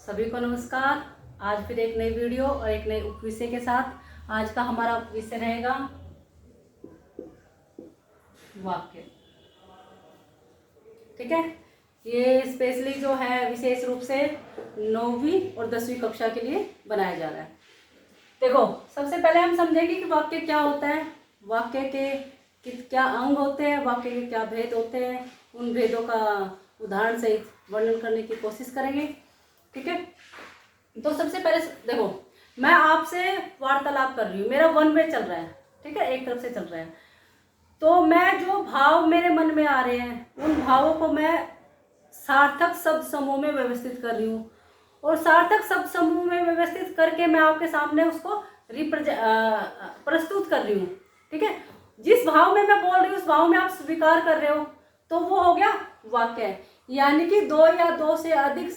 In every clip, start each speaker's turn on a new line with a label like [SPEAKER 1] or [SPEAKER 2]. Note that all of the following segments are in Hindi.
[SPEAKER 1] सभी को नमस्कार। आज फिर एक नई वीडियो और एक नए उपविषय के साथ। आज का हमारा विषय रहेगा वाक्य। ठीक है, ये स्पेशली जो है विशेष रूप से 9वीं और 10वीं कक्षा के लिए बनाया जा रहा है। देखो, सबसे पहले हम समझेंगे कि वाक्य क्या होता है, वाक्य के क्या अंग होते हैं, वाक्य के क्या भेद होते हैं, उन भेदों का उदाहरण सहित वर्णन करने की कोशिश करेंगे। ठीक है, तो सबसे पहले देखो, मैं आपसे वार्तालाप कर रही हूँ, मेरा वन वे चल रहा है। ठीक है, एक तरफ से चल रहा है, तो मैं जो भाव मेरे मन में आ रहे हैं उन भावों को मैं सार्थक शब्द समूह में व्यवस्थित कर रही हूँ, और सार्थक शब्द समूह में व्यवस्थित करके मैं आपके सामने उसको प्रस्तुत कर रही हूँ। ठीक है, जिस भाव में मैं बोल रही हूँ उस भाव में आप स्वीकार कर रहे हो, तो वो हो गया वाक्य। यानी कि दो या दो से अधिक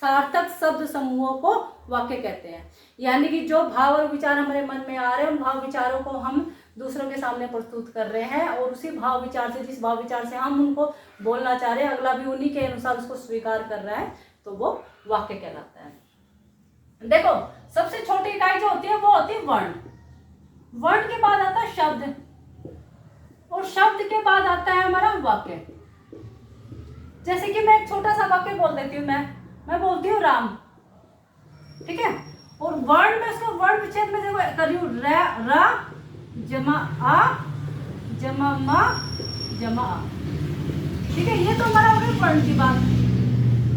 [SPEAKER 1] सार्थक शब्द समूहों को वाक्य कहते हैं। यानी कि जो भाव और विचार हमारे मन में आ रहे हैं उन भाव विचारों को हम दूसरों के सामने प्रस्तुत कर रहे हैं, और उसी भाव विचार से, जिस भाव विचार से हम उनको बोलना चाह रहे हैं, अगला भी उन्हीं के अनुसार उसको स्वीकार कर रहा है, तो वो वाक्य कहलाता है। देखो, सबसे छोटी इकाई जो होती है वो होती है वर्ण। वर्ण के बाद आता है शब्द, और शब्द के बाद आता है हमारा वाक्य। जैसे कि मैं एक छोटा सा वाक्य बोल देती हूँ, मैं बोलती हूँ राम। ठीक है, और वर्ण में उसको वर्ण विच्छेद में देखो कर रही हूँ, रा जमा आ जमा मा जमा आ। ठीक है, ये तो हमारा हो गया वर्ण की बात।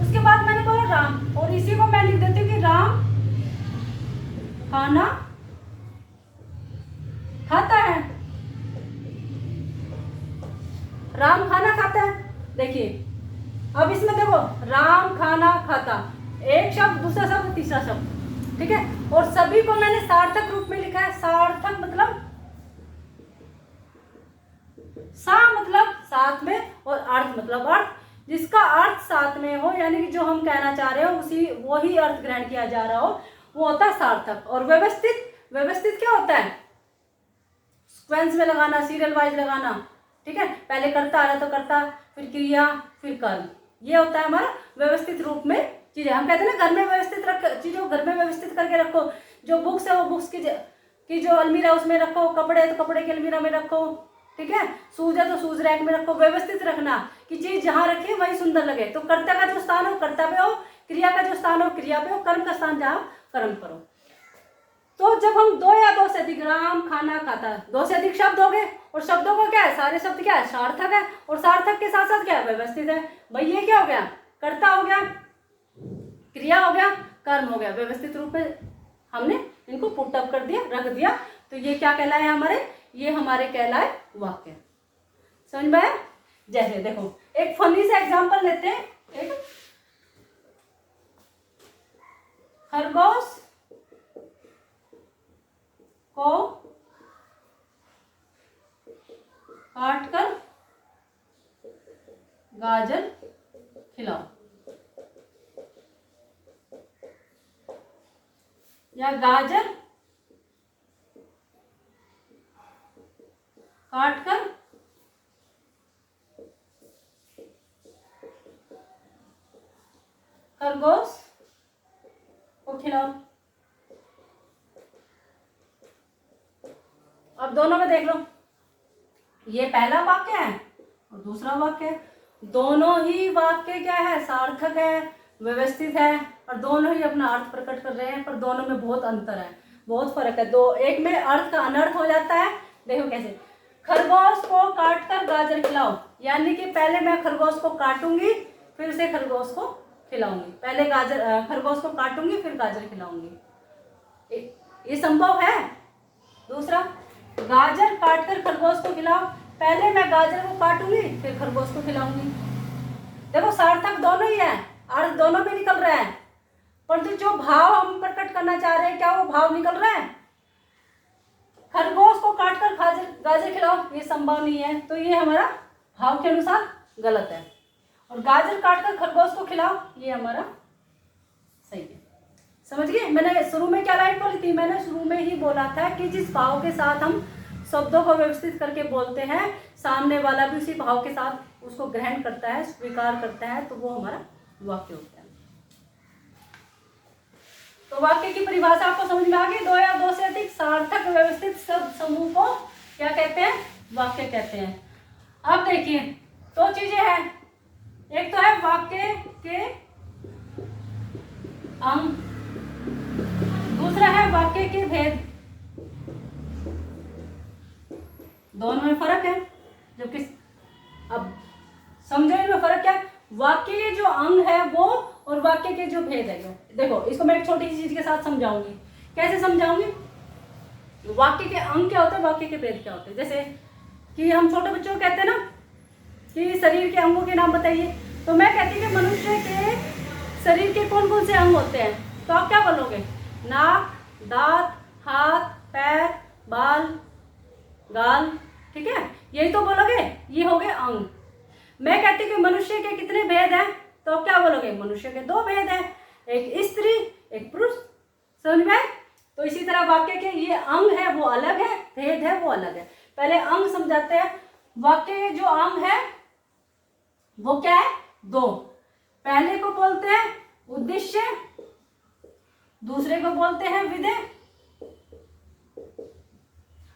[SPEAKER 1] उसके बाद मैंने बोला राम, और इसी को मैं लिख देती हूँ कि राम खाना खाता है। राम खाना खाता है। देखिए, अब इसमें देखो, राम खाना खाता, एक शब्द, दूसरा शब्द, तीसरा शब्द। ठीक है, और सभी को मैंने सार्थक रूप में लिखा है। सार्थक मतलब सा मतलब साथ में, और अर्थ मतलब अर्थ, जिसका अर्थ साथ में हो, यानी कि जो हम कहना चाह रहे हो उसी वही अर्थ ग्रहण किया जा रहा हो, वो होता है सार्थक। और व्यवस्थित क्या होता है? सीक्वेंस में लगाना, सीरियल वाइज लगाना। ठीक है, पहले कर्ता आ रहा तो कर्ता, फिर क्रिया, फिर कर्म, ये होता है हमारा व्यवस्थित रूप में चीजें। हम कहते हैं ना, घर में व्यवस्थित रख, चीजों घर में व्यवस्थित करके रखो। जो बुक्स है वो बुक्स की जो अलमीरा उसमें रखो, कपड़े है तो कपड़े की अलमीरा में रखो। ठीक है, शूज है तो शूज रैक में रखो। व्यवस्थित रखना कि चीज जहां रखी वही सुंदर लगे। तो कर्ता का जो स्थान हो कर्ता पे हो, क्रिया का जो स्थान हो क्रिया पे हो, कर्म का स्थान जहां कर्म पर हो। तो जब हम दो या दो से अधिक, राम खाना खाता, दो से अधिक शब्द हो गए, और शब्दों को क्या है, सारे शब्द क्या है, सार्थक है, और सार्थक के साथ साथ क्या है, व्यवस्थित है। भाई ये क्या हो गया, कर्ता हो गया, क्रिया हो गया, कर्म हो गया। व्यवस्थित रूप में हमने इनको पुट अप कर दिया, रख दिया, तो ये क्या कहलाए हमारे, ये हमारे कहलाए वाक्य। समझ में आया? जैसे देखो, एक फनी सा एग्जांपल लेते हैं। एक खरगोश को काटकर गाजर खिलाओ, या गाजर काटकर खरगोश को खिलाओ। अब दोनों में देख लो, ये पहला वाक्य है और दूसरा वाक्य है। दोनों ही वाक्य क्या है, सार्थक है, व्यवस्थित है, और दोनों ही अपना अर्थ प्रकट कर रहे हैं, पर दोनों में बहुत अंतर है, बहुत फर्क है। दो, एक में अर्थ का अनर्थ हो जाता है। देखो कैसे, खरगोश को काटकर गाजर खिलाओ, यानी कि पहले मैं खरगोश को काटूंगी फिर से खरगोश को खिलाऊंगी। पहले खरगोश को काटूंगी फिर गाजर खिलाऊंगी, ये संभव है। दूसरा, गाजर काटकर खरगोश को खिलाओ, पहले मैं गाजर को काटूंगी फिर खरगोश को खिलाऊंगी। देखो, सार्थक दोनों ही है, अर्थ दोनों में निकल रहा है, परंतु जो भाव हम प्रकट करना चाह रहे हैं, क्या वो भाव निकल रहा है? खरगोश को काटकर गाजर खिलाओ, ये संभव नहीं है, तो ये हमारा भाव के अनुसार गलत है। और गाजर काटकर खरगोश को खिलाओ, ये हमारा सही है। समझ गए? मैंने शुरू में क्या लाइन बोली थी? मैंने शुरू में ही बोला था कि जिस भाव के साथ हम शब्दों को व्यवस्थित करके बोलते हैं, सामने वाला भी उसी भाव के साथ उसको ग्रहण करता है, स्वीकार करता है, तो वो हमारा वाक्य होता है। तो वाक्य की परिभाषा आपको समझ में आ गई। दो या दो से अधिक सार्थक व्यवस्थित शब्द समूह को क्या कहते हैं? वाक्य कहते हैं। अब देखिए दो चीजें हैं, एक तो है वाक्य के अंग, दूसरा है वाक्य के भेद। दोनों में फर्क है। जबकि अब समझो इनमें फर्क क्या है? वाक्य के जो अंग है वो और वाक्य के जो भेद है वो। देखो इसको मैं एक छोटी सी चीज के साथ समझाऊंगी। कैसे समझाऊंगी? वाक्य के अंग क्या होते हैं, वाक्य के भेद क्या होते हैं। जैसे कि हम छोटे बच्चों को कहते हैं ना कि शरीर के अंगों के नाम बताइए, तो मैं कहती हूँ कि मनुष्य के शरीर के कौन कौन से अंग होते हैं, तो आप क्या बोलोगे? नाक, दांत, हाथ, पैर, बाल, गाल, ठीक है, यही तो बोलोगे, ये हो गए अंग। मैं कहती हूँ कि मनुष्य के कितने भेद हैं, तो आप क्या बोलोगे? मनुष्य के दो भेद हैं, एक स्त्री एक पुरुष। समझ में? तो इसी तरह वाक्य के ये अंग है वो अलग है, भेद है वो अलग है। पहले अंग समझाते हैं। वाक्य के जो अंग है वो क्या है? दो। पहले को बोलते हैं उद्देश्य, दूसरे को बोलते हैं विधेय।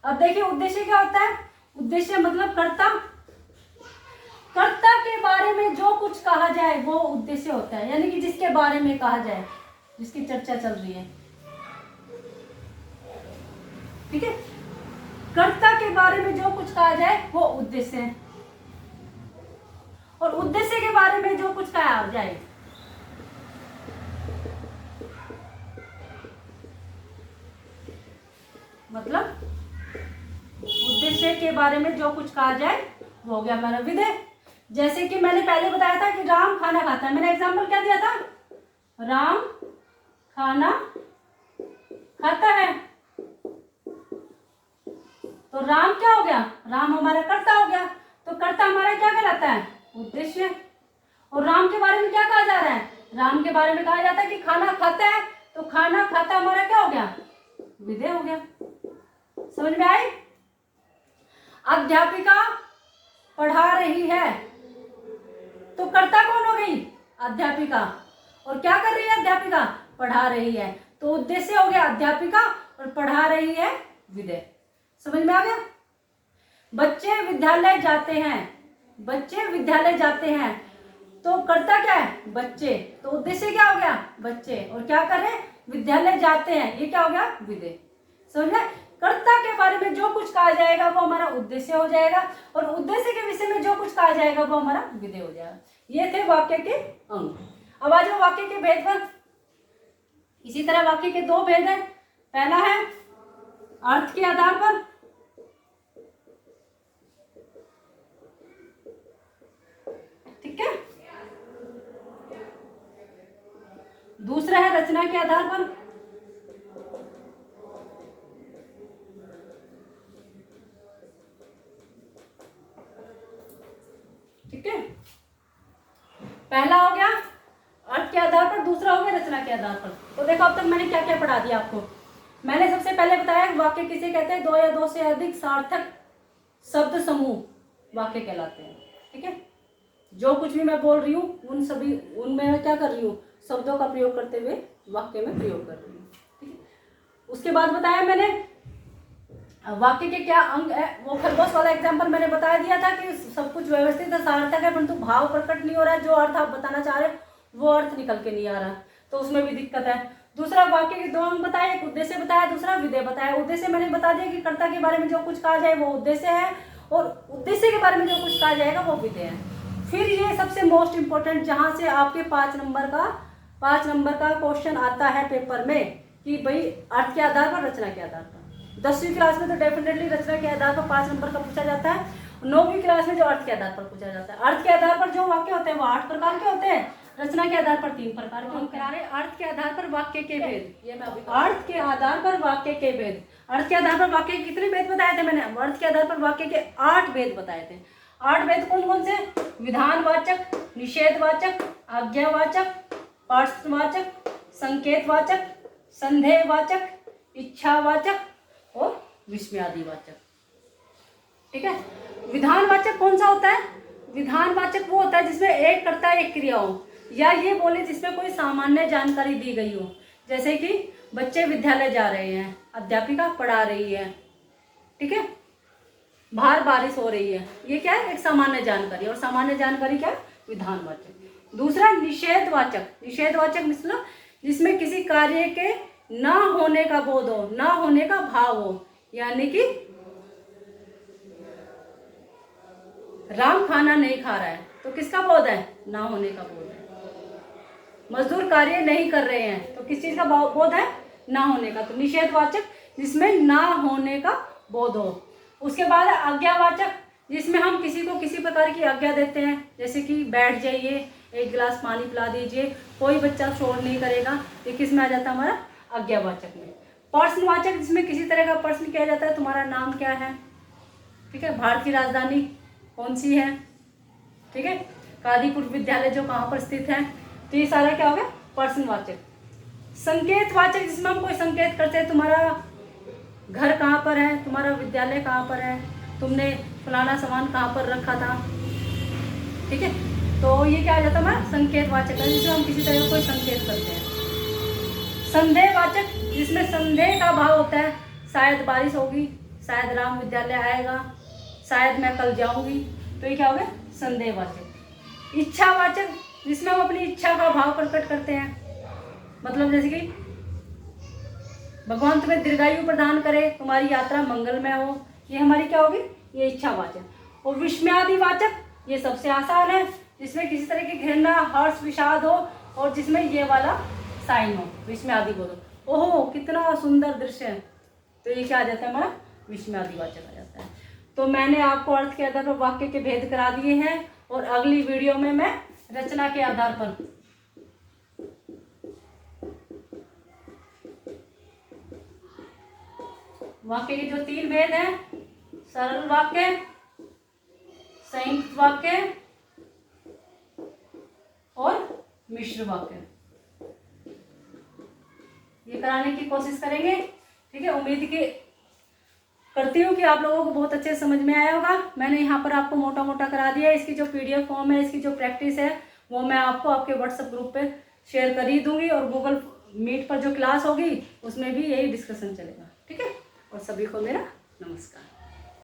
[SPEAKER 1] अब देखिए उद्देश्य क्या होता है? उद्देश्य मतलब कर्ता। कर्ता के बारे में जो कुछ कहा जाए वो उद्देश्य होता है, यानी कि जिसके बारे में कहा जाए, जिसकी चर्चा चल रही है, ठीक है। कर्ता के बारे में जो कुछ कहा जाए वो उद्देश्य है, और उद्देश्य के बारे में जो कुछ कहा जाए मतलब उद्देश्य के बारे में जो कुछ कहा जाए वो हो गया हमारा विधेय। जैसे कि मैंने पहले बताया था कि राम खाना खाता है, मैंने एग्जाम्पल क्या दिया था? राम खाना खाता है। तो राम क्या हो गया? राम हमारा कर्ता हो गया। तो कर्ता हमारा क्या कहलाता है? उद्देश्य। और राम के बारे में क्या कहा जा रहा है? राम के बारे में कहा जाता है कि खाना खाता है, तो खाना खाता हमारा क्या हो गया? विधेय हो गया। समझ में आई? अध्यापिका पढ़ा रही है, तो कर्ता कौन हो गई? अध्यापिका। और क्या कर रही है अध्यापिका? पढ़ा रही है। तो उद्देश्य हो गया अध्यापिका और पढ़ा रही है विधेय। समझ में आ गया? बच्चे विद्यालय जाते हैं, बच्चे विद्यालय जाते हैं, तो कर्ता क्या है? बच्चे। तो उद्देश्य क्या हो गया? बच्चे। और क्या कर रहे हैं? विद्यालय जाते हैं, ये क्या हो गया? विधेय। समझ में? कर्ता के बारे में जो कुछ कहा जाएगा वो हमारा उद्देश्य हो जाएगा, और उद्देश्य के विषय में जो कुछ कहा जाएगा वो हमारा विधेय हो जाएगा। ये थे वाक्य के अंग। अब आ जाओ वाक्य के भेद पर। इसी तरह वाक्य के दो भेद हैं। पहला है अर्थ के आधार पर, ठीक है। दूसरा है रचना के आधार पर। ठीक है, पहला हो गया अर्थ के आधार पर, दूसरा हो गया रचना के आधार पर। तो देखो अब तक मैंने क्या क्या पढ़ा दिया आपको। मैंने सबसे पहले बताया वाक्य किसे कहते हैं? दो या दो से अधिक सार्थक शब्द समूह वाक्य कहलाते हैं। ठीक है, जो कुछ भी मैं बोल रही हूँ उन सभी उनमें मैं क्या कर रही हूँ? शब्दों का प्रयोग करते हुए वाक्य में प्रयोग कर रही हूँ। ठीक है, उसके बाद बताया मैंने वाक्य के क्या अंग है। वो खरगोश वाला एग्जाम्पल मैंने बता दिया था कि सब कुछ व्यवस्थित है, सार्थक है, परंतु भाव प्रकट नहीं हो रहा है। जो अर्थ आप बताना चाह रहे वो अर्थ निकल के नहीं आ रहा, तो उसमें भी दिक्कत है। दूसरा वाक्य के दो अंग बताए, एक उद्देश्य बताया, दूसरा विधेय बताया। उद्देश्य मैंने बता दिया कि कर्ता के बारे में जो कुछ कहा जाए वो उद्देश्य है, और उद्देश्य के बारे में जो कुछ कहा जाएगा वो विधेय है। फिर ये सबसे मोस्ट इंपॉर्टेंट, जहां से आपके 5 नंबर का क्वेश्चन आता है पेपर में कि भाई अर्थ के आधार पर, रचना के आधार पर। 10वीं क्लास में तो डेफिनेटली रचना के आधार पर 5 नंबर का पूछा जाता है। 9वीं क्लास में जो अर्थ के आधार पर पूछा जाता है। अर्थ के आधार पर जो वाक्य होते हैं वो 8 प्रकार के होते हैं, रचना के आधार पर 3 प्रकार के होते हैं। अर्थ के आधार पर वाक्य के भेद, ये मैं अभी अर्थ के आधार पर वाक्य के भेद। अर्थ के आधार पर वाक्य के कितने भेद बताए थे मैंने? अर्थ के आधार पर वाक्य के 8 भेद बताए थे। 8 भेद कौन कौन से? विधानवाचक, निषेधवाचक, आज्ञावाचक, पार्श्ववाचक, संकेतवाचक, संदेहवाचक, इच्छावाचक और विस्मयादिवाचक। ठीक है, विधानवाचक कौन सा होता है? विधानवाचक वो होता है जिसमें एक कर्ता एक क्रिया हो, या ये बोले जिसमें कोई सामान्य जानकारी दी गई हो। जैसे कि बच्चे विद्यालय जा रहे हैं, अध्यापिका पढ़ा रही है, ठीक है। बाहर बारिश हो रही है, ये क्या है, एक सामान्य जानकारी। और सामान्य जानकारी क्या है, विधानवाचक। दूसरा निषेधवाचक। निषेधवाचक मतलब जिसमें किसी कार्य के ना होने का बोध हो, ना होने का भाव हो, यानी कि राम खाना नहीं खा रहा है तो किसका बोध है, ना होने का बोध है। मजदूर कार्य नहीं कर रहे हैं तो किस चीज का बोध है, ना होने का। तो निषेधवाचक जिसमें ना होने का बोध हो। उसके बाद आज्ञावाचक जिसमें हम किसी को किसी प्रकार की आज्ञा देते हैं, जैसे कि बैठ जाइए, एक गिलास पानी पिला दीजिए, कोई बच्चा शोर नहीं करेगा, ये किस में आ जाता है, हमारा आज्ञावाचक में। प्रश्नवाचक जिसमें किसी तरह का प्रश्न किया जाता है, तुम्हारा नाम क्या है, ठीक है, भारत की राजधानी कौन सी है, ठीक है, कादीपुर विद्यालय जो कहाँ पर स्थित है। तो ये सारा क्या हो गया, प्रश्नवाचक। संकेतवाचक जिसमें हम कोई संकेत करते हैं, तुम्हारा घर कहाँ पर है, तुम्हारा विद्यालय कहाँ पर है, तुमने फलाना सामान कहाँ पर रखा था, ठीक है। तो ये क्या आ जाता है, हमारा संकेतवाचक है, जिसमें हम किसी तरह का कोई संकेत करते हैं। संदेहवाचक जिसमें संदेह का भाव होता है, शायद बारिश होगी, शायद राम विद्यालय आएगा, शायद मैं कल जाऊंगी, तो ये क्या हो गया, संदेहवाचक। इच्छावाचक जिसमें हम अपनी इच्छा का भाव प्रकट करते हैं, मतलब जैसे कि भगवान तुम्हें दीर्घायु प्रदान करे, तुम्हारी यात्रा मंगलमय हो, ये हमारी क्या होगी, ये इच्छावाचक। और विस्मयादिवाचक ये सबसे आसान है, जिसमें किसी तरह की घृणा, हर्ष, विषाद हो और जिसमें ये वाला साइन हो, विस्मयादि बोलो, ओहो कितना सुंदर दृश्य है, तो ये क्या आ जाता है, हमारा विस्मयादिवाचक आ जाता है। तो मैंने आपको अर्थ के आधार पर वाक्य के भेद करा दिए हैं, और अगली वीडियो में मैं रचना के आधार पर वाक्य के जो 3 भेद हैं, सरल वाक्य, संयुक्त वाक्य और मिश्र वाक्य, ये कराने की कोशिश करेंगे, ठीक है। उम्मीद की करती हूँ कि आप लोगों को बहुत अच्छे समझ में आया होगा। मैंने यहाँ पर आपको मोटा मोटा करा दिया है। इसकी जो PDF फॉर्म है, इसकी जो प्रैक्टिस है, वो मैं आपको आपके WhatsApp ग्रुप पे शेयर कर ही दूंगी, और Google Meet पर जो क्लास होगी उसमें भी यही डिस्कशन चलेगा, ठीक है। और सभी को मेरा नमस्कार।